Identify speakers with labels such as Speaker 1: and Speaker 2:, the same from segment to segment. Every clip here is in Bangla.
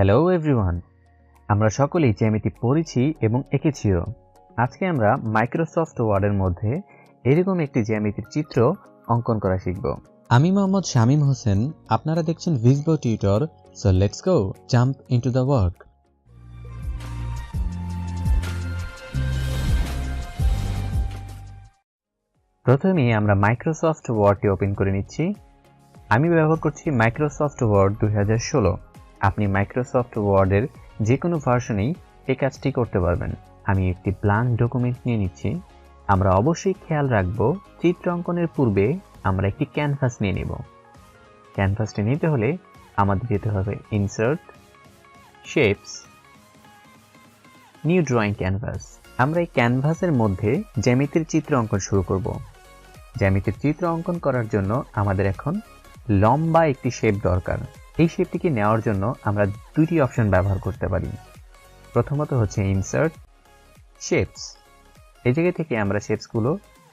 Speaker 1: হ্যালো এভরিওয়ান, আমরা সকলেই জ্যামিতি পড়েছি এবং এঁকেছিও। আজকে আমরা মাইক্রোসফট ওয়ার্ডের মধ্যে এরকম একটি জ্যামিতির চিত্র অঙ্কন করা শিখব।
Speaker 2: আমি মোহাম্মদ শামীম হোসেন, আপনারা দেখছেন ভিসবো tutor. So let's go jump into the work.
Speaker 1: প্রথমে আমরা মাইক্রোসফট ওয়ার্ডটি ওপেন করে নিচ্ছি। আমি ব্যবহার করছি মাইক্রোসফট ওয়ার্ড 2016। আপনি মাইক্রোসফট ওয়ার্ডের যে কোনো ভার্সনেই এই কাজটি করতে পারবেন। আমি একটি ব্ল্যাঙ্ক ডকুমেন্ট নিয়ে নিচ্ছি। আমরা অবশ্যই খেয়াল রাখব চিত্র অঙ্কনের পূর্বে আমরা একটি ক্যানভাস নিয়ে নেব। ক্যানভাসটি নিতে হলে আমাদের যেতে হবে insert, shapes, new drawing canvas. আমরা এই ক্যানভাসের মধ্যে জ্যামিতির চিত্র অঙ্কন শুরু করব। জ্যামিতির চিত্র অঙ্কন করার জন্য আমাদের এখন লম্বা একটি শেপ দরকার। এই শেপটিকে নেওয়ার জন্য আমরা দুটি অপশন ব্যবহার করতে পারি। প্রথমত হচ্ছে ইনসার্ট, শেপস। এই জায়গা থেকে আমরা শেপসগুলো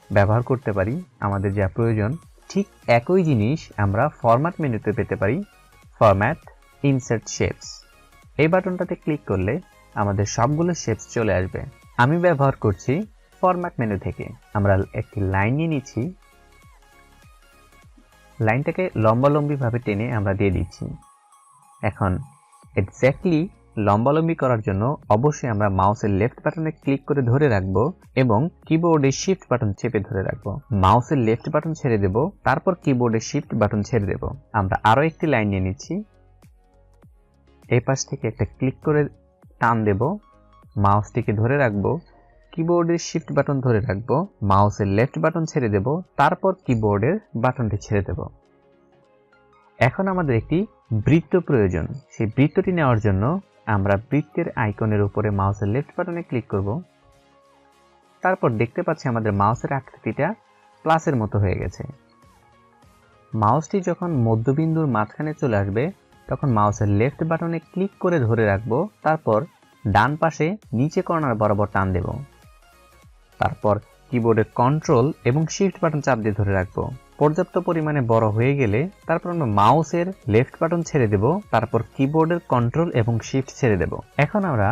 Speaker 1: ব্যবহার করতে পারি আমাদের যা প্রয়োজন। ঠিক একই জিনিস আমরা ফরম্যাট মেনুতে পেতে পারি, ফরম্যাট, ইনসার্ট শেপস। এই বাটনটাতে ক্লিক করলে আমাদের সবগুলো শেপস চলে আসবে। আমি ব্যবহার করছি ফরম্যাট মেনু থেকে। আমরা একটি লাইন নিয়ে নিচ্ছি, লাইনটাকে লম্বালম্বিভাবে টেনে আমরা দিয়ে দিচ্ছি। এখন এক্স্যাক্টলি লম্বালম্বি করার জন্য অবশ্যই আমরা মাউসের লেফট বাটনে ক্লিক করে ধরে রাখবো এবং কিবোর্ডের শিফট বাটন চেপে ধরে রাখবো। মাউসের লেফট বাটন ছেড়ে দেব, তারপর কিবোর্ডের শিফট বাটন ছেড়ে দেব। আমরা আরো একটি লাইন নিয়ে নিচ্ছি, এই পাশ থেকে একটা ক্লিক করে টান দেব, মাউসটিকে ধরে রাখবো, কিবোর্ডের শিফট বাটন ধরে রাখবো, মাউসের লেফট বাটন ছেড়ে দেব, তারপর কিবোর্ডের বাটনটি ছেড়ে দেব। এখন আমাদের একটি বৃত্ত প্রয়োজন। সেই বৃত্তটি নেওয়ার জন্য আমরা বৃত্তের আইকনের উপরে মাউসের লেফট বাটনে ক্লিক করব। তারপর দেখতে পাচ্ছি আমাদের মাউসের আকৃতিটা প্লাসের মতো হয়ে গেছে। মাউসটি যখন মধ্যবিন্দুর মাঝখানে চলে আসবে তখন মাউসের লেফট বাটনে ক্লিক করে ধরে রাখবো, তারপর ডান পাশে নিচে কর্নার বরাবর টান দেব। তারপর কিবোর্ডের কন্ট্রোল এবং শিফট বাটন চাপ দিয়ে ধরে রাখবো। পর্যাপ্ত পরিমাণে বড় হয়ে গেলে তারপর আমরা মাউসের লেফট বাটন ছেড়ে দেব, তারপর কিবোর্ডের কন্ট্রোল এবং শিফট ছেড়ে দেব। এখন আমরা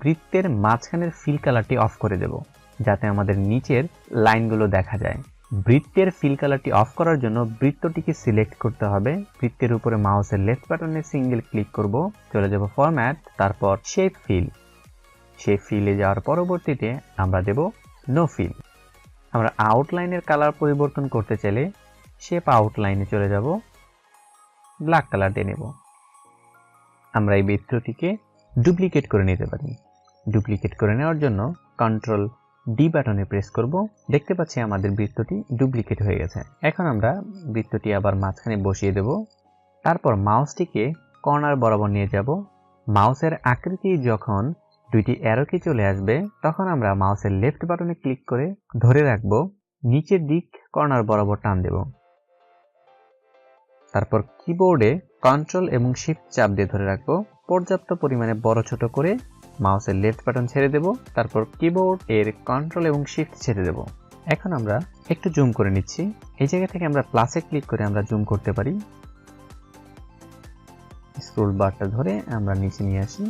Speaker 1: বৃত্তের মাঝখানের ফিল কালারটি অফ করে দেব যাতে আমাদের নিচের লাইনগুলো দেখা যায়। বৃত্তের ফিল কালারটি অফ করার জন্য বৃত্তটিকে সিলেক্ট করতে হবে। বৃত্তের উপরে মাউসের লেফট বাটনে সিঙ্গেল ক্লিক করব, চলে যাব ফরম্যাট, তারপর শেপ ফিল। শেপ ফিলে যাওয়ার পরবর্তীতে আমরা দেব নো ফিল। আমরা আউটলাইনের কালার পরিবর্তন করতে চাইলে শেপ আউটলাইনে চলে যাব, ব্ল্যাক কালার দিয়ে নেব। আমরা এই বৃত্তটিকে ডুপ্লিকেট করে নিতে পারি। ডুপ্লিকেট করে নেওয়ার জন্য Ctrl+D বাটনে প্রেস করব। দেখতে পাচ্ছি আমাদের বৃত্তটি ডুপ্লিকেট হয়ে গেছে। এখন আমরা বৃত্তটি আবার মাঝখানে বসিয়ে দেব, তারপর মাউসটিকে কর্নার বরাবর নিয়ে যাব। মাউসের আকৃতি যখন দুইটি অ্যারো কি চলে আসবে তখন আমরা মাউসের লেফট বাটনে ক্লিক করে ধরে রাখবো, নিচের দিক কর্নার বরাবর টান দেব। তারপর কিবোর্ডে কন্ট্রোল এবং শিফট চাপ দিয়ে ধরে রাখবো। পর্যাপ্ত পরিমাণে বড় ছোট করে মাউসের লেফট বাটন ছেড়ে দেব, তারপর কিবোর্ড এর কন্ট্রোল এবং শিফট ছেড়ে দেব। এখন আমরা একটু জুম করে নিচ্ছি। এই জায়গা থেকে আমরা প্লাসে ক্লিক করে আমরা জুম করতে পারি। স্ক্রল বারটা ধরে আমরা নিচে নিয়ে আসি।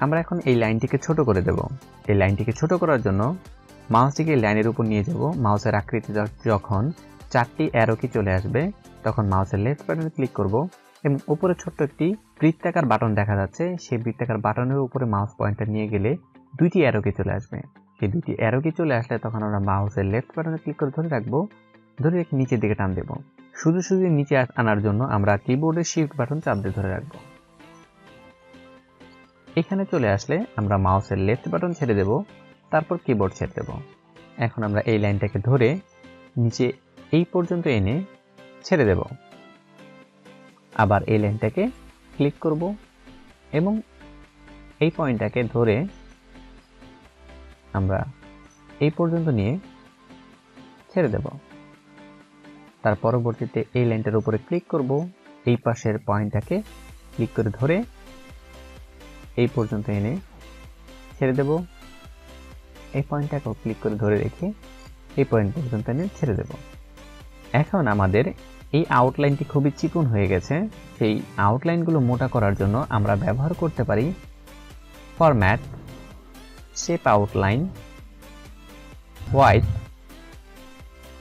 Speaker 1: আমরা এখন এই লাইনটিকে ছোট করে দেব। এই লাইনটিকে ছোট করার জন্য মাউসটিকে লাইনের উপর নিয়ে যাব। মাউসের আকৃতি যখন চারটি অ্যারো কি চলে আসবে তখন মাউসের লেফট বাটনে ক্লিক করব এবং উপরে ছোট্ট একটি বৃত্তাকার বাটন দেখা যাচ্ছে। সেই বৃত্তাকার বাটনের উপরে মাউস পয়েন্টার নিয়ে গেলে দুইটি অ্যারো কি চলে আসবে। সেই দুইটি অ্যারো কি চলে আসলে তখন আমরা মাউসের লেফট বাটনে ক্লিক করে ধরে রাখবো, ধরে রেখে নিচের দিকে টান দেব। শুধু শুধু নিচে আনার জন্য আমরা কিবোর্ডের শিফট বাটন চাপ দিয়ে ধরে রাখবো। এখানে চলে আসলে আমরা মাউসের লেফট বাটন ছেড়ে দেব, তারপর কিবোর্ড ছেড়ে দেব। এখন আমরা এই লাইনটাকে ধরে নিচে এই পর্যন্ত এনে ছেড়ে দেব। আবার এই লাইনটাকে ক্লিক করব এবং এই পয়েন্টটাকে ধরে আমরা এই পর্যন্ত নিয়ে ছেড়ে দেব। তার পরবর্তীতে এই লাইনটার উপরে ক্লিক করব, এই পাশের পয়েন্টটাকে ক্লিক করে ধরে এই পর্যন্ত এনে ছেড়ে দেব। এই পয়েন্টটাকেও ক্লিক করে ধরে রেখে এই পয়েন্ট পর্যন্ত এনে ছেড়ে দেব। এখন আমাদের এই আউটলাইনটি খুবই চিকন হয়ে গেছে। সেই আউটলাইনগুলো মোটা করার জন্য আমরা ব্যবহার করতে পারি format, shape outline, white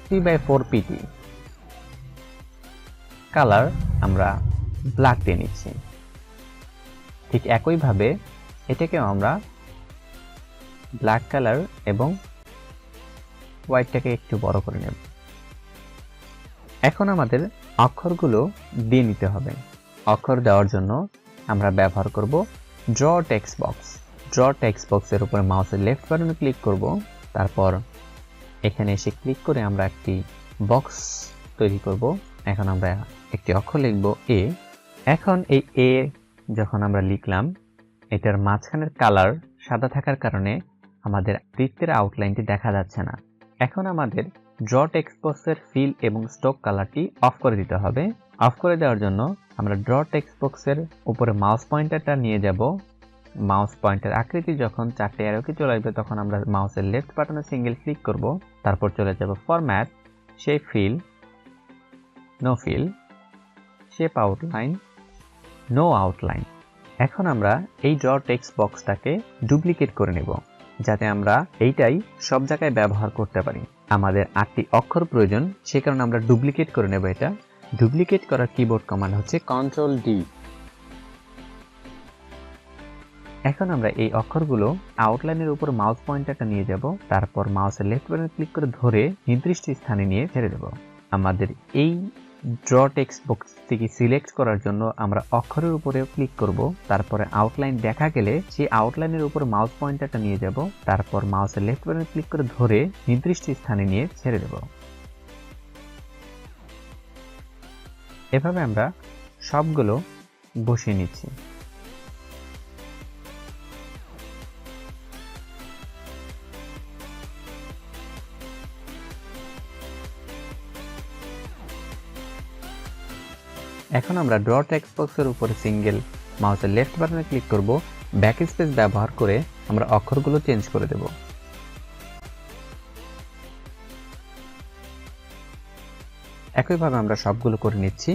Speaker 1: 3/4 pt, colour আমরা ব্ল্যাক দিয়ে নিচ্ছি। ঠিক একইভাবে এটাকেও আমরা ব্ল্যাক কালার এবং হোয়াইটটাকে একটু বড় করে নেব। এখন আমাদের অক্ষরগুলো দিয়ে নিতে হবে। অক্ষর দেওয়ার জন্য আমরা ব্যবহার করব draw text box. Draw text বক্সের উপরে মাউসের লেফট বাটনে ক্লিক করব, তারপর এখানে এসে ক্লিক করে আমরা একটি বক্স তৈরি করব। এখন আমরা একটি অক্ষর লিখব এ। এখন এই এ যখন আমরা লিখলাম, এটার মাঝখানের কালার সাদা থাকার কারণে আমাদের বৃত্তের আউটলাইনটি দেখা যাচ্ছে না। এখন আমাদের ড্র টেক্সট বক্সের ফিল এবং স্ট্রোক কালারটি অফ করে দিতে হবে। অফ করে দেওয়ার জন্য আমরা ড্র টেক্সট বক্সের উপরে মাউস পয়েন্টারটা নিয়ে যাব। মাউস পয়েন্টার আকৃতি যখন 4টে অ্যারোকে চলে আসবে তখন আমরা মাউসের লেফট বাটনে সিঙ্গেল ক্লিক করব, তারপর চলে যাব format, shape fill, no fill, shape outline, no outline. এখন আমরা এই ড্র টেক্সট বক্সটাকে ডুপ্লিকেট করে নেব, যাতে আমরা এইটাই সব জায়গায় ব্যবহার করতে পারি। আমাদের 8টি অক্ষর প্রয়োজন, সে কারণে আমরা ডুপ্লিকেট করে নেব। এটা ডুপ্লিকেট করার কিবোর্ড কমান্ড হচ্ছে Ctrl+D। এখন আমরা এই অক্ষরগুলো আউটলাইনের উপর মাউস পয়েন্টারটা নিয়ে যাব, তারপর মাউসের লেফট বাটনে ক্লিক করে ধরে নির্দিষ্ট স্থানে নিয়ে ছেড়ে দেব। আমাদের এই ড্র টেক্সট বক্স থেকে সিলেক্ট করার জন্য আমরা অক্ষরের উপরে ক্লিক করব, তারপরে আউটলাইন দেখা গেলে সেই আউটলাইনের উপর মাউস পয়েন্টারটা নিয়ে যাব, তারপর মাউসের লেফট বাটনে ক্লিক করে ধরে নির্দিষ্ট স্থানে নিয়ে ছেড়ে দেব। এভাবে আমরা সবগুলো বসিয়ে নিচ্ছি। এখন আমরা ড্র টেক্সট বক্সের উপরে সিঙ্গেল মাউসের লেফট বাটনে ক্লিক করব, ব্যাকস্পেস ব্যবহার করে আমরা অক্ষরগুলো চেঞ্জ করে দেব। একইভাবে আমরা সবগুলো করে নিচ্ছি।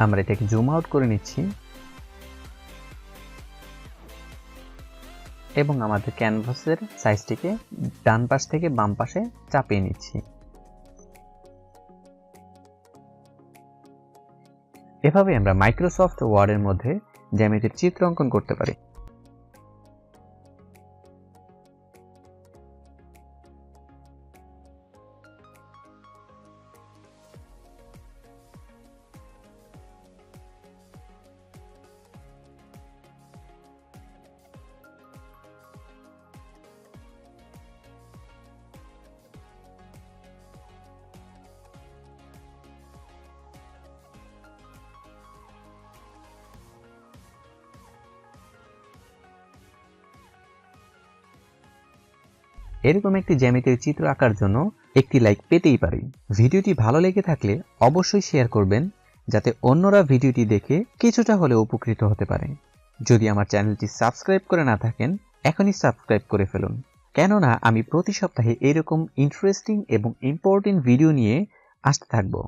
Speaker 1: আমরা এটাকে জুম আউট করে নিচ্ছি এবং আমাদের ক্যানভাসের সাইজটিকে ডান পাশ থেকে বাম পাশে চাপিয়ে নিচ্ছি। এভাবে আমরা মাইক্রোসফট ওয়ার্ডের মধ্যে জ্যামিতির চিত্র অঙ্কন করতে পারি। এরকম একটি জ্যামিতির চিত্র আঁকার জন্য একটি লাইক পেতেই পারি। ভিডিওটি ভালো লেগে থাকলে অবশ্যই শেয়ার করবেন, যাতে অন্যরা ভিডিওটি দেখে কিছুটা হলেও উপকৃত হতে পারে। যদি আমার চ্যানেলটি সাবস্ক্রাইব করে না থাকেন, এখনই সাবস্ক্রাইব করে ফেলুন, কেননা আমি প্রতি সপ্তাহে এরকম ইন্টারেস্টিং এবং ইম্পর্টেন্ট ভিডিও নিয়ে আসতে থাকবো।